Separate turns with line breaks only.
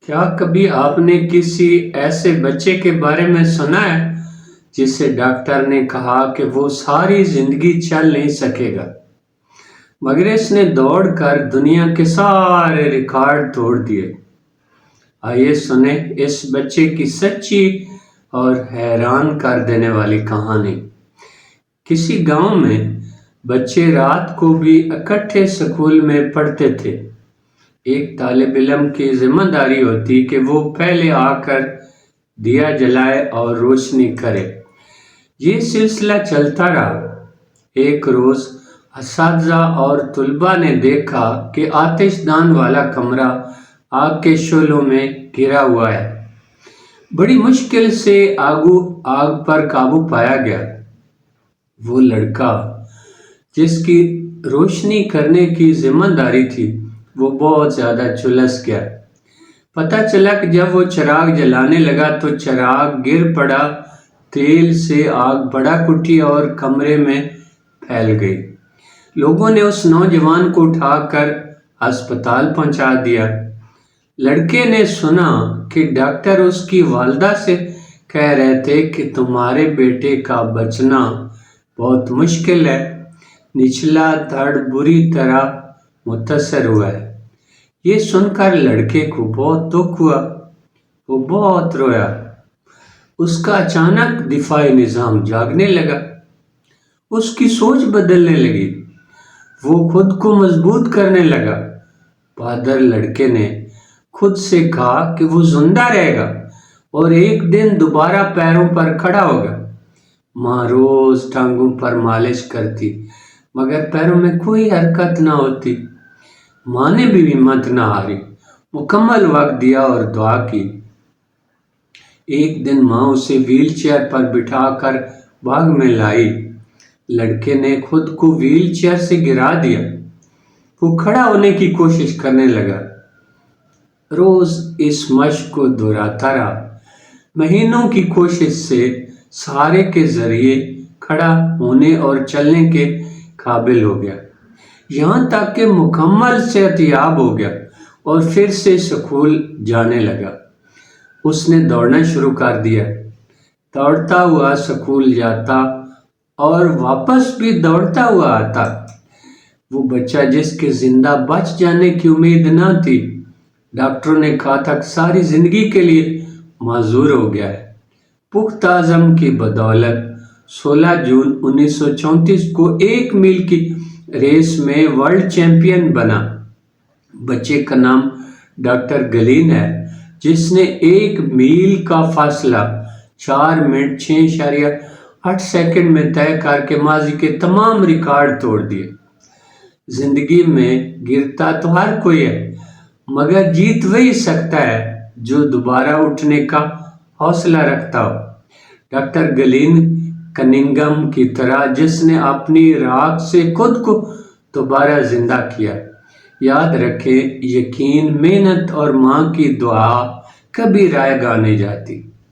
کیا کبھی آپ نے کسی ایسے بچے کے بارے میں سنا ہے جسے ڈاکٹر نے کہا کہ وہ ساری زندگی چل نہیں سکے گا، مگر اس نے دوڑ کر دنیا کے سارے ریکارڈ توڑ دیے؟ آئیے سنیں اس بچے کی سچی اور حیران کر دینے والی کہانی۔ کسی گاؤں میں بچے رات کو بھی اکٹھے اسکول میں پڑھتے تھے۔ ایک طالب علم کی ذمہ داری ہوتی کہ وہ پہلے آ کر دیا جلائے اور روشنی کرے۔ یہ سلسلہ چلتا رہا۔ ایک روز اساتذہ اور طلباء نے دیکھا کہ آتش دان والا کمرہ آگ کے شعلوں میں گھرا ہوا ہے۔ بڑی مشکل سے آگ پر قابو پایا گیا۔ وہ لڑکا جس کی روشنی کرنے کی ذمہ داری تھی وہ بہت زیادہ جھلس گیا۔ پتہ چلا کہ جب وہ چراغ جلانے لگا تو چراغ گر پڑا، تیل سے آگ بھڑک اٹھی اور کمرے میں پھیل گئی۔ لوگوں نے اس نوجوان کو اٹھا کر ہسپتال پہنچا دیا۔ لڑکے نے سنا کہ ڈاکٹر اس کی والدہ سے کہہ رہے تھے کہ تمہارے بیٹے کا بچنا بہت مشکل ہے۔ نچلا دھڑ بری طرح متاثر ہوا ہے۔ یہ سن کر لڑکے کو بہت دکھ ہوا۔ وہ بہت رویا۔ اس کا اچانک دفاعی نظام جاگنے لگا۔ اس کی سوچ بدلنے لگی۔ وہ خود کو مضبوط کرنے لگا۔ بہادر لڑکے نے خود سے کہا کہ وہ زندہ رہے گا اور ایک دن دوبارہ پیروں پر کھڑا ہوگا۔ ماں روز ٹانگوں پر مالش کرتی مگر پیروں میں کوئی حرکت نہ ہوتی۔ ماں نے بھی ہمت نہ ہاری، مکمل وقت دیا اور دعا کی۔ ایک دن ماں اسے ویل چیئر پر بٹھا کر باغ میں لائی۔ لڑکے نے خود کو ویل چیئر سے گرا دیا۔ وہ کھڑا ہونے کی کوشش کرنے لگا۔ روز اس مشق کو دہراتا رہا۔ مہینوں کی کوشش سے سہارے کے ذریعے کھڑا ہونے اور چلنے کے قابل ہو گیا، یہاں تک کہ مکمل صحت یاب ہو گیا اور پھر سے اسکول جانے لگا۔ اس نے دوڑنا شروع کر دیا۔ دوڑتا ہوا اسکول جاتا اور واپس بھی دوڑتا ہوا آتا۔ وہ بچہ جس کے زندہ بچ جانے کی امید نہ تھی، ڈاکٹروں نے کہا تھا کہ ساری زندگی کے لیے معذور ہو گیا ہے۔ پختہ عزم کی بدولت 16 جون 1934 کو 1 میل کی ریس میں ورلڈ چیمپئن بنا۔ بچے کا نام ڈاکٹر گلین ہے، جس نے 1 میل کا فاصلہ 4 منٹ 6.8 سیکنڈ میں طے کر کے ماضی کے تمام ریکارڈ توڑ دیے۔ زندگی میں گرتا تو ہر کوئی ہے، مگر جیت وہی سکتا ہے جو دوبارہ اٹھنے کا حوصلہ رکھتا ہو۔ ڈاکٹر گلین کننگھم کی طرح جس نے اپنی راکھ سے خود کو دوبارہ زندہ کیا۔ یاد رکھیں، یقین، محنت اور ماں کی دعا کبھی رائے گاہ نہیں جاتی۔